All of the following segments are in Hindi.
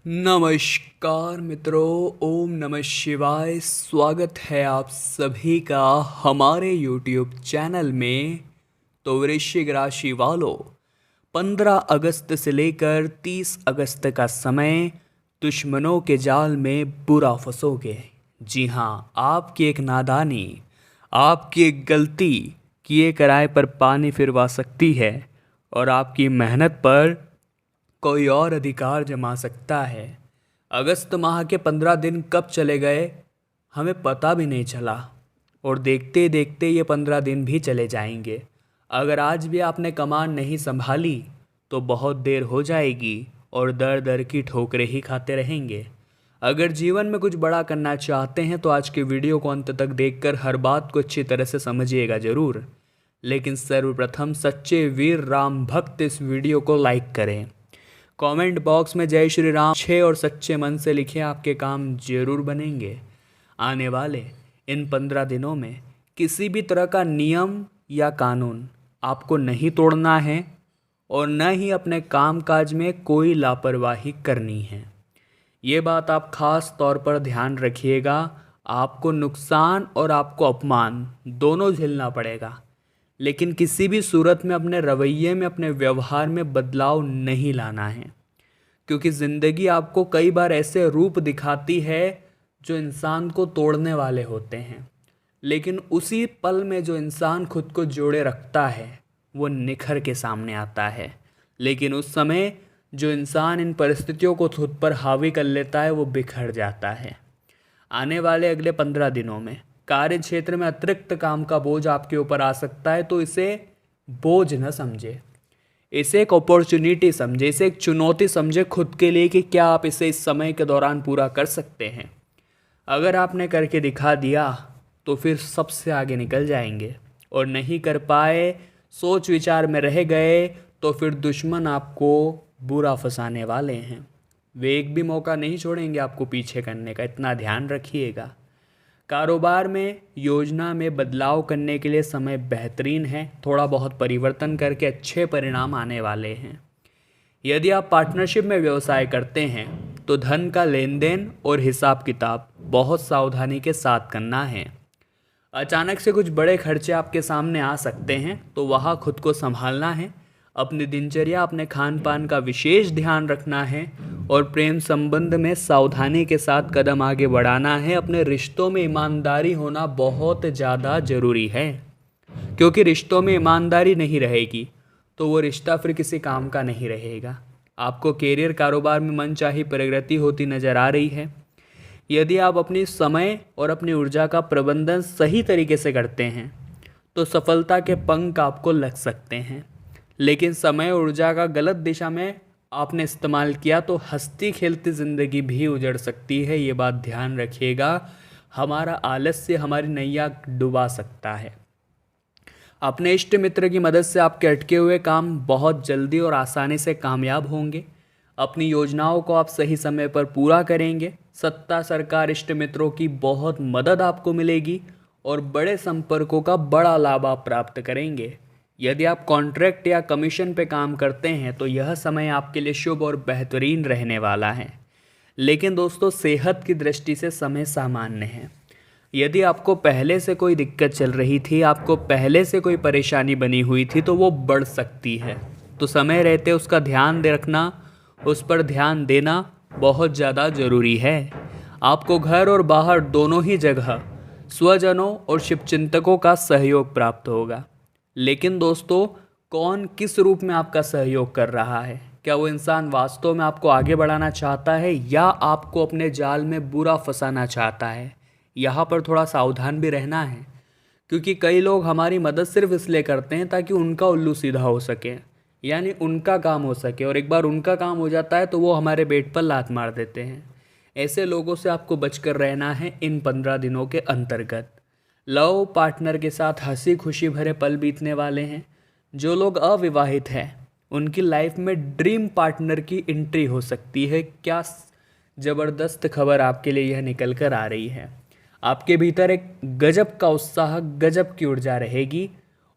नमस्कार मित्रों, ओम नमः शिवाय। स्वागत है आप सभी का हमारे YouTube चैनल में। तो वृश्चिक राशि वालों, 15 अगस्त से लेकर 30 अगस्त का समय दुश्मनों के जाल में बुरा फंसोगे। जी हाँ, आपकी एक नादानी, आपकी एक गलती किए कराए पर पानी फिरवा सकती है और आपकी मेहनत पर कोई और अधिकार जमा सकता है। अगस्त माह के 15 दिन कब चले गए हमें पता भी नहीं चला, और देखते देखते ये 15 दिन भी चले जाएंगे। अगर आज भी आपने कमान नहीं संभाली तो बहुत देर हो जाएगी और दर दर की ठोकरें ही खाते रहेंगे। अगर जीवन में कुछ बड़ा करना चाहते हैं तो आज के वीडियो को अंत तक देखकर हर बात को अच्छी तरह से समझिएगा ज़रूर। लेकिन सर्वप्रथम सच्चे वीर राम भक्त इस वीडियो को लाइक करें। कमेंट बॉक्स में जय श्री राम अच्छे और सच्चे मन से लिखें, आपके काम जरूर बनेंगे। आने वाले इन 15 दिनों में किसी भी तरह का नियम या कानून आपको नहीं तोड़ना है और न ही अपने कामकाज में कोई लापरवाही करनी है। ये बात आप खास तौर पर ध्यान रखिएगा। आपको नुकसान और आपको अपमान दोनों झेलना पड़ेगा, लेकिन किसी भी सूरत में अपने रवैये में, अपने व्यवहार में बदलाव नहीं लाना है, क्योंकि ज़िंदगी आपको कई बार ऐसे रूप दिखाती है जो इंसान को तोड़ने वाले होते हैं। लेकिन उसी पल में जो इंसान खुद को जोड़े रखता है वो निखर के सामने आता है। लेकिन उस समय जो इंसान इन परिस्थितियों को खुद पर हावी कर लेता है वो बिखर जाता है। आने वाले अगले 15 दिनों में कार्य क्षेत्र में अतिरिक्त काम का बोझ आपके ऊपर आ सकता है, तो इसे बोझ न समझे, इसे एक अपॉर्चुनिटी समझे, इसे एक चुनौती समझे खुद के लिए कि क्या आप इसे इस समय के दौरान पूरा कर सकते हैं। अगर आपने करके दिखा दिया तो फिर सबसे आगे निकल जाएंगे, और नहीं कर पाए, सोच विचार में रह गए, तो फिर दुश्मन आपको बुरा फंसाने वाले हैं। वे एक भी मौका नहीं छोड़ेंगे आपको पीछे करने का, इतना ध्यान रखिएगा। कारोबार में योजना में बदलाव करने के लिए समय बेहतरीन है। थोड़ा बहुत परिवर्तन करके अच्छे परिणाम आने वाले हैं। यदि आप पार्टनरशिप में व्यवसाय करते हैं तो धन का लेन देन और हिसाब किताब बहुत सावधानी के साथ करना है। अचानक से कुछ बड़े खर्चे आपके सामने आ सकते हैं, तो वहाँ खुद को संभालना है। अपनी दिनचर्या, अपने खान पान का विशेष ध्यान रखना है और प्रेम संबंध में सावधानी के साथ कदम आगे बढ़ाना है। अपने रिश्तों में ईमानदारी होना बहुत ज़्यादा ज़रूरी है, क्योंकि रिश्तों में ईमानदारी नहीं रहेगी तो वो रिश्ता फिर किसी काम का नहीं रहेगा। आपको कैरियर, कारोबार में मनचाही प्रगति होती नज़र आ रही है। यदि आप अपनी समय और अपनी ऊर्जा का प्रबंधन सही तरीके से करते हैं तो सफलता के पंख आपको लग सकते हैं। लेकिन समय और ऊर्जा का गलत दिशा में आपने इस्तेमाल किया तो हंसती खेलती ज़िंदगी भी उजड़ सकती है। ये बात ध्यान रखिएगा। हमारा आलस्य हमारी नैया डुबा सकता है। अपने इष्ट मित्र की मदद से आपके अटके हुए काम बहुत जल्दी और आसानी से कामयाब होंगे। अपनी योजनाओं को आप सही समय पर पूरा करेंगे। सत्ता, सरकार, इष्ट मित्रों की बहुत मदद आपको मिलेगी और बड़े संपर्कों का बड़ा लाभ आप प्राप्त करेंगे। यदि आप कॉन्ट्रैक्ट या कमीशन पे काम करते हैं तो यह समय आपके लिए शुभ और बेहतरीन रहने वाला है। लेकिन दोस्तों, सेहत की दृष्टि से समय सामान्य है। यदि आपको पहले से कोई दिक्कत चल रही थी, आपको पहले से कोई परेशानी बनी हुई थी, तो वो बढ़ सकती है। तो समय रहते उसका ध्यान दे रखना, उस पर ध्यान देना बहुत ज़्यादा ज़रूरी है। आपको घर और बाहर दोनों ही जगह स्वजनों और शिवचिंतकों का सहयोग प्राप्त होगा। लेकिन दोस्तों, कौन किस रूप में आपका सहयोग कर रहा है? क्या वो इंसान वास्तव में आपको आगे बढ़ाना चाहता है या आपको अपने जाल में बुरा फंसाना चाहता है? यहाँ पर थोड़ा सावधान भी रहना है, क्योंकि कई लोग हमारी मदद सिर्फ इसलिए करते हैं ताकि उनका उल्लू सीधा हो सके, यानी उनका काम हो सके, और एक बार उनका काम हो जाता है तो वो हमारे पेट पर लात मार देते हैं। ऐसे लोगों से आपको बचकर रहना है इन 15 दिनों के अंतर्गत। लव पार्टनर के साथ हंसी खुशी भरे पल बीतने वाले हैं। जो लोग अविवाहित हैं उनकी लाइफ में ड्रीम पार्टनर की एंट्री हो सकती है। क्या ज़बरदस्त खबर आपके लिए यह निकल कर आ रही है। आपके भीतर एक गजब का उत्साह, गजब की ऊर्जा रहेगी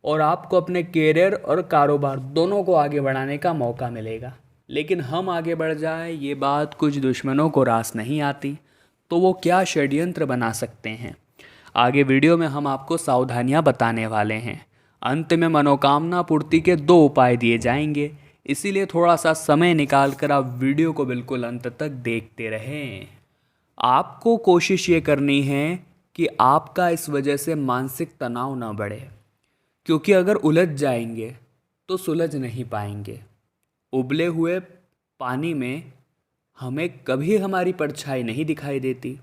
और आपको अपने कैरियर और कारोबार दोनों को आगे बढ़ाने का मौका मिलेगा। लेकिन हम आगे बढ़ जाए ये बात कुछ दुश्मनों को रास नहीं आती, तो वो क्या षड्यंत्र बना सकते हैं। आगे वीडियो में हम आपको सावधानियां बताने वाले हैं। अंत में मनोकामना पूर्ति के 2 उपाय दिए जाएंगे, इसीलिए थोड़ा सा समय निकाल कर आप वीडियो को बिल्कुल अंत तक देखते रहें। आपको कोशिश ये करनी है कि आपका इस वजह से मानसिक तनाव ना बढ़े, क्योंकि अगर उलझ जाएंगे तो सुलझ नहीं पाएंगे। उबले हुए पानी में हमें कभी हमारी परछाई नहीं दिखाई देती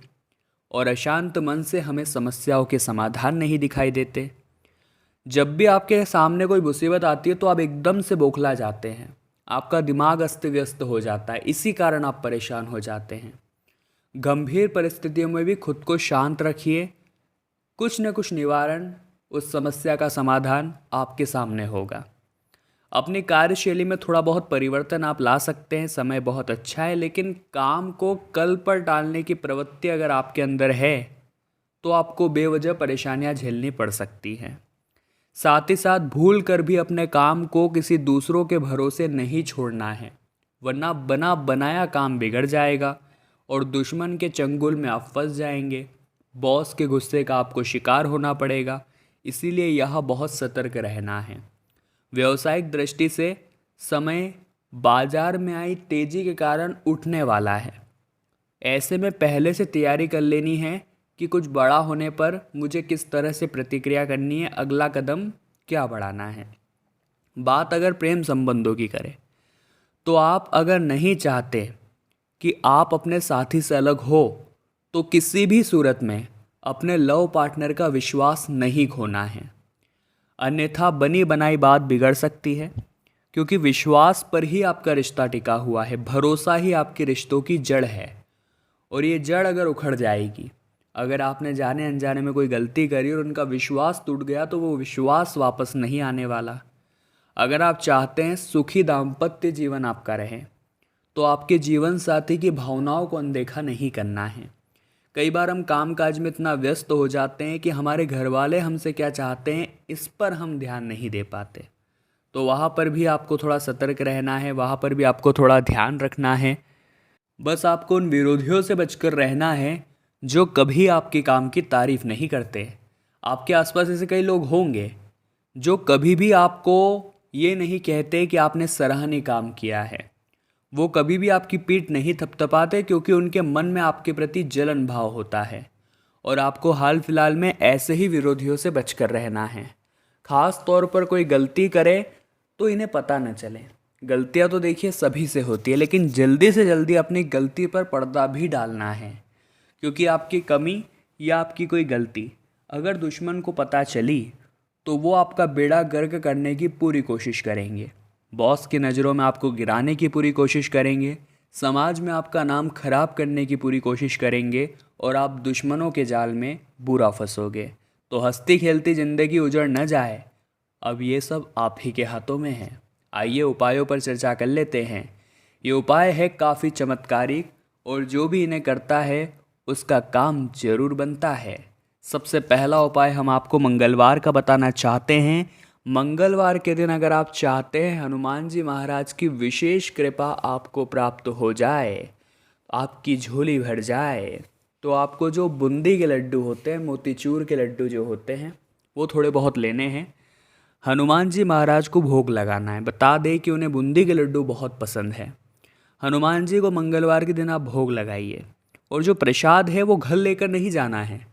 और अशांत मन से हमें समस्याओं के समाधान नहीं दिखाई देते। जब भी आपके सामने कोई मुसीबत आती है तो आप एकदम से बौखला जाते हैं, आपका दिमाग अस्त व्यस्त हो जाता है, इसी कारण आप परेशान हो जाते हैं। गंभीर परिस्थितियों में भी खुद को शांत रखिए, कुछ न कुछ निवारण, उस समस्या का समाधान आपके सामने होगा। अपनी कार्यशैली में थोड़ा बहुत परिवर्तन आप ला सकते हैं, समय बहुत अच्छा है, लेकिन काम को कल पर टालने की प्रवृत्ति अगर आपके अंदर है तो आपको बेवजह परेशानियां झेलनी पड़ सकती हैं। साथ ही साथ भूल कर भी अपने काम को किसी दूसरों के भरोसे नहीं छोड़ना है, वरना बना बनाया काम बिगड़ जाएगा और दुश्मन के चंगुल में आप फंस जाएंगे। बॉस के गुस्से का आपको शिकार होना पड़ेगा, इसीलिए यह बहुत सतर्क रहना है। व्यावसायिक दृष्टि से समय बाजार में आई तेजी के कारण उठने वाला है। ऐसे में पहले से तैयारी कर लेनी है कि कुछ बड़ा होने पर मुझे किस तरह से प्रतिक्रिया करनी है, अगला कदम क्या बढ़ाना है। बात अगर प्रेम संबंधों की करें तो आप अगर नहीं चाहते कि आप अपने साथी से अलग हो तो किसी भी सूरत में अपने लव पार्टनर का विश्वास नहीं खोना है, अन्यथा बनी बनाई बात बिगड़ सकती है। क्योंकि विश्वास पर ही आपका रिश्ता टिका हुआ है, भरोसा ही आपके रिश्तों की जड़ है। और ये जड़ अगर उखड़ जाएगी, अगर आपने जाने अनजाने में कोई गलती करी और उनका विश्वास टूट गया, तो वो विश्वास वापस नहीं आने वाला। अगर आप चाहते हैं सुखी दाम्पत्य जीवन आपका रहे तो आपके जीवन साथी की भावनाओं को अनदेखा नहीं करना है। कई बार हम कामकाज में इतना व्यस्त हो जाते हैं कि हमारे घर वाले हमसे क्या चाहते हैं इस पर हम ध्यान नहीं दे पाते, तो वहाँ पर भी आपको थोड़ा सतर्क रहना है, वहाँ पर भी आपको थोड़ा ध्यान रखना है। बस आपको उन विरोधियों से बचकर रहना है जो कभी आपके काम की तारीफ नहीं करते। आपके आसपास ऐसे कई लोग होंगे जो कभी भी आपको ये नहीं कहते कि आपने सराहनीय काम किया है। वो कभी भी आपकी पीठ नहीं थपथपाते, क्योंकि उनके मन में आपके प्रति जलन भाव होता है। और आपको हाल फिलहाल में ऐसे ही विरोधियों से बचकर रहना है। खास तौर पर कोई गलती करे तो इन्हें पता न चले। गलतियां तो देखिए सभी से होती है, लेकिन जल्दी से जल्दी अपनी गलती पर पर्दा भी डालना है, क्योंकि आपकी कमी या आपकी कोई गलती अगर दुश्मन को पता चली तो वो आपका बेड़ा गर्क करने की पूरी कोशिश करेंगे। बॉस की नज़रों में आपको गिराने की पूरी कोशिश करेंगे, समाज में आपका नाम खराब करने की पूरी कोशिश करेंगे और आप दुश्मनों के जाल में बुरा फंसोगे। तो हंसती खेलती ज़िंदगी उजड़ न जाए, अब ये सब आप ही के हाथों में है। आइए उपायों पर चर्चा कर लेते हैं। ये उपाय है काफ़ी चमत्कारिक और जो भी इन्हें करता है उसका काम जरूर बनता है। सबसे पहला उपाय हम आपको मंगलवार का बताना चाहते हैं। मंगलवार के दिन अगर आप चाहते हैं हनुमान जी महाराज की विशेष कृपा आपको प्राप्त हो जाए, आपकी झोली भर जाए, तो आपको जो बूंदी के लड्डू होते हैं, मोतीचूर के लड्डू जो होते हैं, वो थोड़े बहुत लेने हैं। हनुमान जी महाराज को भोग लगाना है। बता दें कि उन्हें बूंदी के लड्डू बहुत पसंद है। हनुमान जी को मंगलवार के दिन आप भोग लगाइए और जो प्रसाद है वो घर लेकर नहीं जाना है,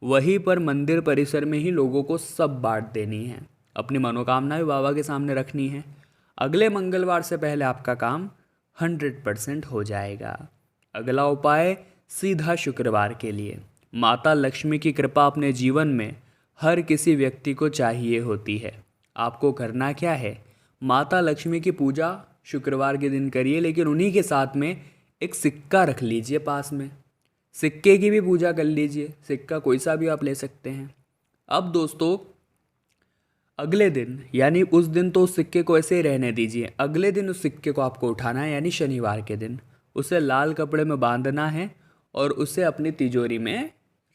वहीं पर मंदिर परिसर में ही लोगों को सब बांट देनी है। अपनी मनोकामना भी बाबा के सामने रखनी है। अगले मंगलवार से पहले आपका काम 100% हो जाएगा। अगला उपाय सीधा शुक्रवार के लिए। माता लक्ष्मी की कृपा अपने जीवन में हर किसी व्यक्ति को चाहिए होती है। आपको करना क्या है, माता लक्ष्मी की पूजा शुक्रवार के दिन करिए, लेकिन उन्हीं के साथ में एक सिक्का रख लीजिए पास में। सिक्के की भी पूजा कर लीजिए, सिक्का कोई सा भी आप ले सकते हैं। अब दोस्तों अगले दिन, यानी उस दिन तो उस सिक्के को ऐसे ही रहने दीजिए, अगले दिन उस सिक्के को आपको उठाना है, यानी शनिवार के दिन उसे लाल कपड़े में बांधना है और उसे अपनी तिजोरी में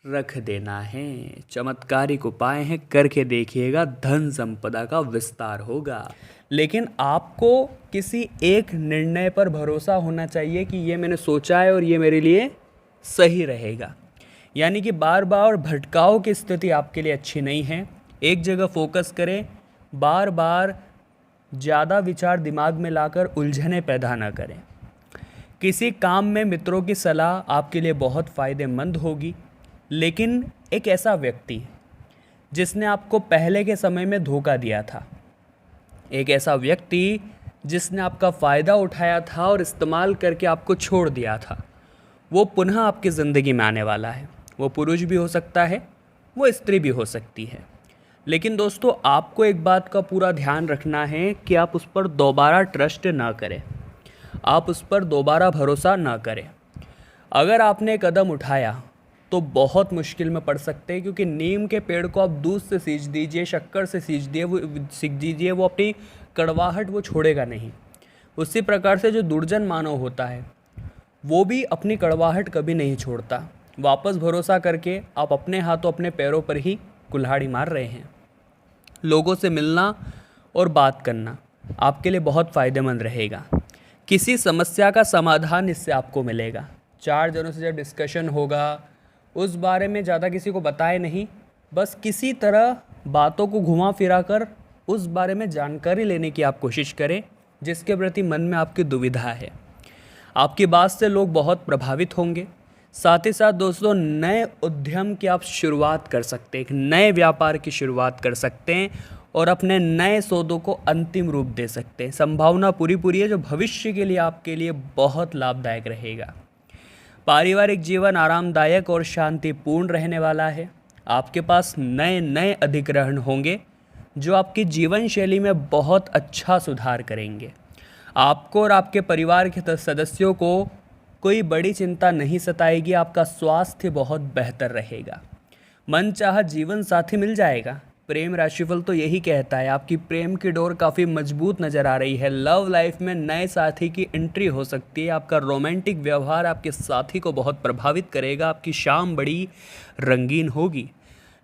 रख देना है। चमत्कारिक उपाय हैं, करके देखिएगा, धन संपदा का विस्तार होगा। लेकिन आपको किसी एक निर्णय पर भरोसा होना चाहिए कि ये मैंने सोचा है और ये मेरे लिए सही रहेगा। यानी कि बार बार भटकाव की स्थिति आपके लिए अच्छी नहीं है। एक जगह फोकस करें, बार बार ज़्यादा विचार दिमाग में लाकर उलझनें पैदा ना करें। किसी काम में मित्रों की सलाह आपके लिए बहुत फ़ायदेमंद होगी। लेकिन एक ऐसा व्यक्ति जिसने आपको पहले के समय में धोखा दिया था, एक ऐसा व्यक्ति जिसने आपका फ़ायदा उठाया था और इस्तेमाल करके आपको छोड़ दिया था, वो पुनः आपकी ज़िंदगी में आने वाला है। वो पुरुष भी हो सकता है, वो स्त्री भी हो सकती है। लेकिन दोस्तों, आपको एक बात का पूरा ध्यान रखना है कि आप उस पर दोबारा ट्रस्ट ना करें, आप उस पर दोबारा भरोसा ना करें। अगर आपने कदम उठाया तो बहुत मुश्किल में पड़ सकते हैं, क्योंकि नीम के पेड़ को आप दूध से सींच दीजिए, शक्कर से सींच दीजिए, वो अपनी कड़वाहट वो छोड़ेगा नहीं। उसी प्रकार से जो दुर्जन मानव होता है वो भी अपनी कड़वाहट कभी नहीं छोड़ता। वापस भरोसा करके आप अपने हाथों अपने पैरों पर ही कुल्हाड़ी मार रहे हैं। लोगों से मिलना और बात करना आपके लिए बहुत फ़ायदेमंद रहेगा। किसी समस्या का समाधान इससे आपको मिलेगा। 4 जनों से जब डिस्कशन होगा, उस बारे में ज़्यादा किसी को बताए नहीं, बस किसी तरह बातों को घुमा फिरा कर उस बारे में जानकारी लेने की आप कोशिश करें जिसके प्रति मन में आपकी दुविधा है। आपकी बात से लोग बहुत प्रभावित होंगे। साथ ही साथ दोस्तों, नए उद्यम की आप शुरुआत कर सकते हैं, एक नए व्यापार की शुरुआत कर सकते हैं और अपने नए सौदों को अंतिम रूप दे सकते हैं। संभावना पूरी है, जो भविष्य के लिए आपके लिए बहुत लाभदायक रहेगा। पारिवारिक जीवन आरामदायक और शांतिपूर्ण रहने वाला है। आपके पास नए अधिग्रहण होंगे जो आपकी जीवन शैली में बहुत अच्छा सुधार करेंगे। आपको और आपके परिवार के सदस्यों को कोई बड़ी चिंता नहीं सताएगी। आपका स्वास्थ्य बहुत बेहतर रहेगा। मनचाहा जीवन साथी मिल जाएगा। प्रेम राशिफल तो यही कहता है, आपकी प्रेम की डोर काफ़ी मजबूत नज़र आ रही है। लव लाइफ में नए साथी की एंट्री हो सकती है। आपका रोमांटिक व्यवहार आपके साथी को बहुत प्रभावित करेगा। आपकी शाम बड़ी रंगीन होगी।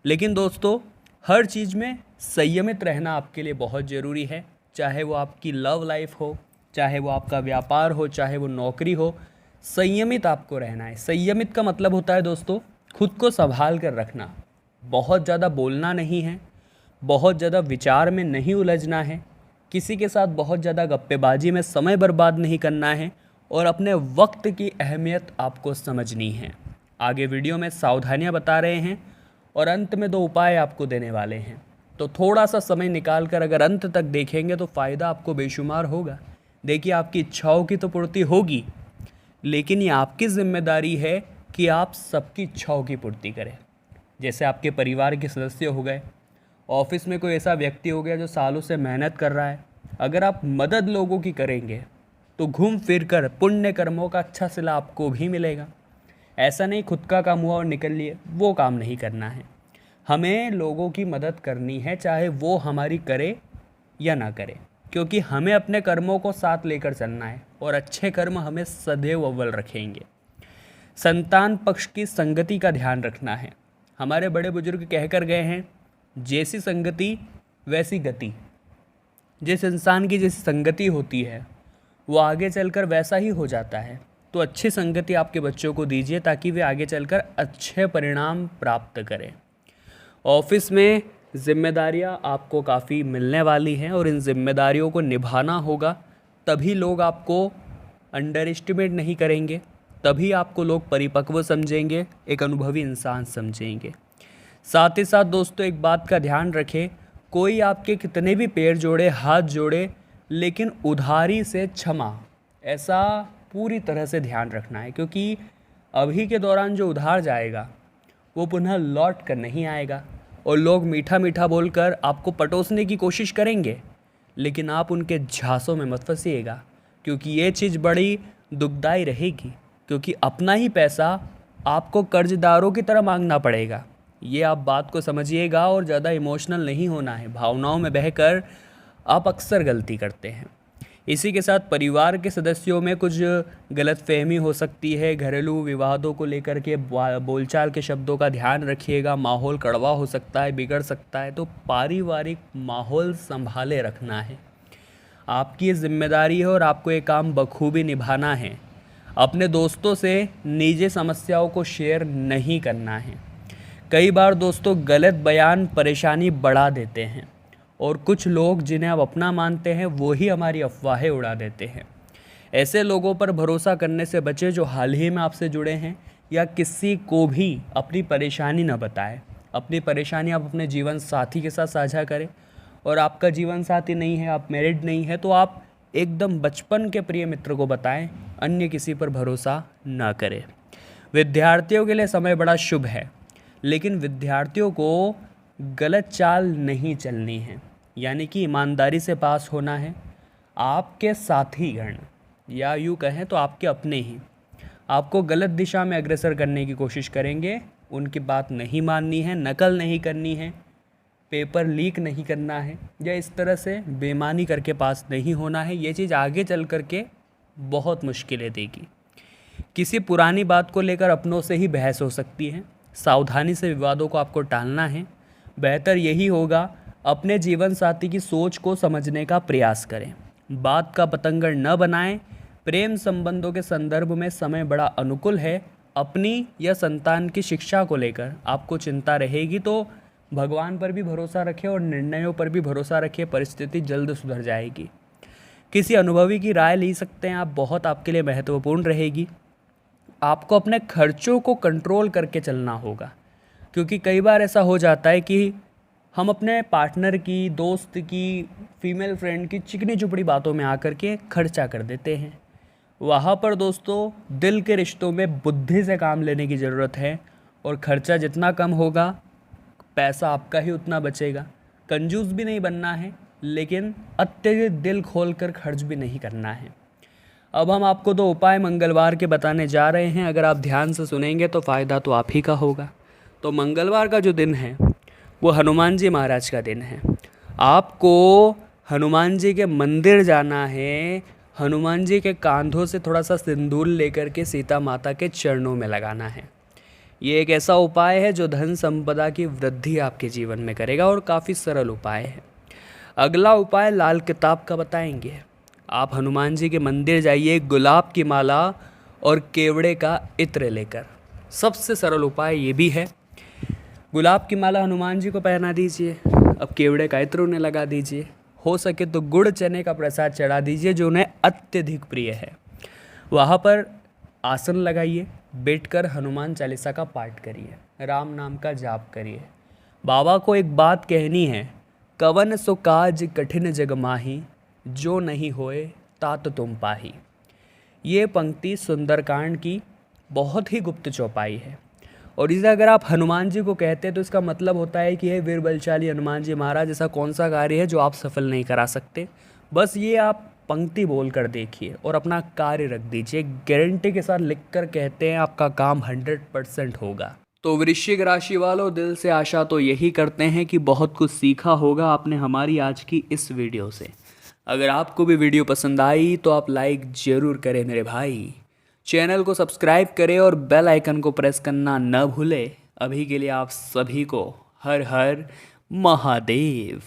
लेकिन दोस्तों, हर चीज़ में संयमित रहना आपके लिए बहुत ज़रूरी है। चाहे वो आपकी लव लाइफ हो, चाहे वो आपका व्यापार हो, चाहे वो नौकरी हो, संयमित आपको रहना है। संयमित का मतलब होता है दोस्तों, खुद को संभाल कर रखना। बहुत ज़्यादा बोलना नहीं है, बहुत ज़्यादा विचार में नहीं उलझना है, किसी के साथ बहुत ज़्यादा गप्पेबाजी में समय बर्बाद नहीं करना है और अपने वक्त की अहमियत आपको समझनी है। आगे वीडियो में सावधानियां बता रहे हैं और अंत में 2 उपाय आपको देने वाले हैं, तो थोड़ा सा समय निकाल कर अगर अंत तक देखेंगे तो फ़ायदा आपको बेशुमार होगा। देखिए, आपकी इच्छाओं की तो पूर्ति होगी, लेकिन ये आपकी जिम्मेदारी है कि आप सबकी इच्छाओं की पूर्ति करें। जैसे आपके परिवार के सदस्य हो गए, ऑफिस में कोई ऐसा व्यक्ति हो गया जो सालों से मेहनत कर रहा है। अगर आप मदद लोगों की करेंगे तो घूम फिर कर पुण्य कर्मों का अच्छा सिला आपको भी मिलेगा। ऐसा नहीं खुद का काम हुआ और निकल लिए, वो काम नहीं करना है। हमें लोगों की मदद करनी है, चाहे वो हमारी करे या ना करे, क्योंकि हमें अपने कर्मों को साथ लेकर चलना है और अच्छे कर्म हमें सदैव अव्वल रखेंगे। संतान पक्ष की संगति का ध्यान रखना है। हमारे बड़े बुजुर्ग कहकर गए हैं, जैसी संगति वैसी गति। जिस इंसान की जैसी संगति होती है वो आगे चलकर वैसा ही हो जाता है। तो अच्छी संगति आपके बच्चों को दीजिए ताकि वे आगे चलकर अच्छे परिणाम प्राप्त करें। ऑफिस में जिम्मेदारियां आपको काफ़ी मिलने वाली हैं और इन जिम्मेदारियों को निभाना होगा। तभी लोग आपको अंडर एस्टिमेट नहीं करेंगे, तभी आपको लोग परिपक्व समझेंगे, एक अनुभवी इंसान समझेंगे। साथ ही साथ दोस्तों, एक बात का ध्यान रखें, कोई आपके कितने भी पैर जोड़े, हाथ जोड़े, लेकिन उधारी से क्षमा, ऐसा पूरी तरह से ध्यान रखना है। क्योंकि अभी के दौरान जो उधार जाएगा वो पुनः लौट कर नहीं आएगा और लोग मीठा मीठा बोलकर आपको पटोसने की कोशिश करेंगे, लेकिन आप उनके झांसों में मत फंसिएगा, क्योंकि ये चीज़ बड़ी दुखदाई रहेगी। क्योंकि अपना ही पैसा आपको कर्जदारों की तरह मांगना पड़ेगा। ये आप बात को समझिएगा और ज़्यादा इमोशनल नहीं होना है। भावनाओं में बहकर आप अक्सर गलती करते हैं। इसी के साथ परिवार के सदस्यों में कुछ गलतफहमी हो सकती है। घरेलू विवादों को लेकर के बोलचाल के शब्दों का ध्यान रखिएगा। माहौल कड़वा हो सकता है, बिगड़ सकता है, तो पारिवारिक माहौल संभाले रखना है। आपकी ये जिम्मेदारी है और आपको ये काम बखूबी निभाना है। अपने दोस्तों से निजी समस्याओं को शेयर नहीं करना है। कई बार दोस्तों गलत बयान परेशानी बढ़ा देते हैं और कुछ लोग जिन्हें आप अपना मानते हैं वो ही हमारी अफवाहें उड़ा देते हैं। ऐसे लोगों पर भरोसा करने से बचें जो हाल ही में आपसे जुड़े हैं, या किसी को भी अपनी परेशानी न बताएं। अपनी परेशानी आप अपने जीवन साथी के साथ साझा करें, और आपका जीवन साथी नहीं है, आप मैरिड नहीं है, तो आप एकदम बचपन के प्रिय मित्र को बताएं। अन्य किसी पर भरोसा न करें। विद्यार्थियों के लिए समय बड़ा शुभ है, लेकिन विद्यार्थियों को गलत चाल नहीं चलनी है, यानी कि ईमानदारी से पास होना है। आपके साथीगण, या यूँ कहें तो आपके अपने ही, आपको गलत दिशा में अग्रसर करने की कोशिश करेंगे। उनकी बात नहीं माननी है, नकल नहीं करनी है, पेपर लीक नहीं करना है, या इस तरह से बेईमानी करके पास नहीं होना है। ये चीज़ आगे चल कर के बहुत मुश्किलें देगी। किसी पुरानी बात को लेकर अपनों से ही बहस हो सकती है। सावधानी से विवादों को आपको टालना है। बेहतर यही होगा अपने जीवन साथी की सोच को समझने का प्रयास करें। बात का पतंगड़ न बनाएं। प्रेम संबंधों के संदर्भ में समय बड़ा अनुकूल है। अपनी या संतान की शिक्षा को लेकर आपको चिंता रहेगी, तो भगवान पर भी भरोसा रखें और निर्णयों पर भी भरोसा रखें। परिस्थिति जल्द सुधर जाएगी। किसी अनुभवी की राय ले सकते हैं आप, बहुत आपके लिए महत्वपूर्ण रहेगी। आपको अपने खर्चों को कंट्रोल करके चलना होगा, क्योंकि कई बार ऐसा हो जाता है कि हम अपने पार्टनर की, दोस्त की, फीमेल फ्रेंड की चिकनी चुपड़ी बातों में आकर के खर्चा कर देते हैं। वहाँ पर दोस्तों दिल के रिश्तों में बुद्धि से काम लेने की ज़रूरत है, और खर्चा जितना कम होगा पैसा आपका ही उतना बचेगा। कंजूस भी नहीं बनना है, लेकिन अत्यधिक दिल खोल कर खर्च भी नहीं करना है। अब हम आपको 2 उपाय मंगलवार के बताने जा रहे हैं। अगर आप ध्यान से सुनेंगे तो फ़ायदा तो आप ही का होगा। तो मंगलवार का जो दिन है वो हनुमान जी महाराज का दिन है। आपको हनुमान जी के मंदिर जाना है। हनुमान जी के कांधों से थोड़ा सा सिंदूर लेकर के सीता माता के चरणों में लगाना है। ये एक ऐसा उपाय है जो धन संपदा की वृद्धि आपके जीवन में करेगा, और काफ़ी सरल उपाय है। अगला उपाय लाल किताब का बताएंगे। आप हनुमान जी के मंदिर जाइए, गुलाब की माला और केवड़े का इत्र लेकर। सबसे सरल उपाय ये भी है। गुलाब की माला हनुमान जी को पहना दीजिए, अब केवड़े का इत्र उन्हें लगा दीजिए। हो सके तो गुड़ चने का प्रसाद चढ़ा दीजिए जो उन्हें अत्यधिक प्रिय है। वहाँ पर आसन लगाइए, बैठकर हनुमान चालीसा का पाठ करिए, राम नाम का जाप करिए। बाबा को एक बात कहनी है, कवन सो काज कठिन जग माही, जो नहीं होए तात तुम पाही। ये पंक्ति सुंदरकांड की बहुत ही गुप्त चौपाई है, और इसे अगर आप हनुमान जी को कहते हैं तो इसका मतलब होता है कि हे वीर बलशाली हनुमान जी महाराज, ऐसा कौन सा कार्य है जो आप सफल नहीं करा सकते। बस ये आप पंक्ति बोल कर देखिए और अपना कार्य रख दीजिए। गारंटी के साथ लिख कर कहते हैं आपका काम 100% होगा। तो वृश्चिक राशि वालों, दिल से आशा तो यही करते हैं कि बहुत कुछ सीखा होगा आपने हमारी आज की इस वीडियो से। अगर आपको भी वीडियो पसंद आई तो आप लाइक ज़रूर करें मेरे भाई। चैनल को सब्सक्राइब करें और बेल आइकन को प्रेस करना न भूलें। अभी के लिए आप सभी को हर हर महादेव।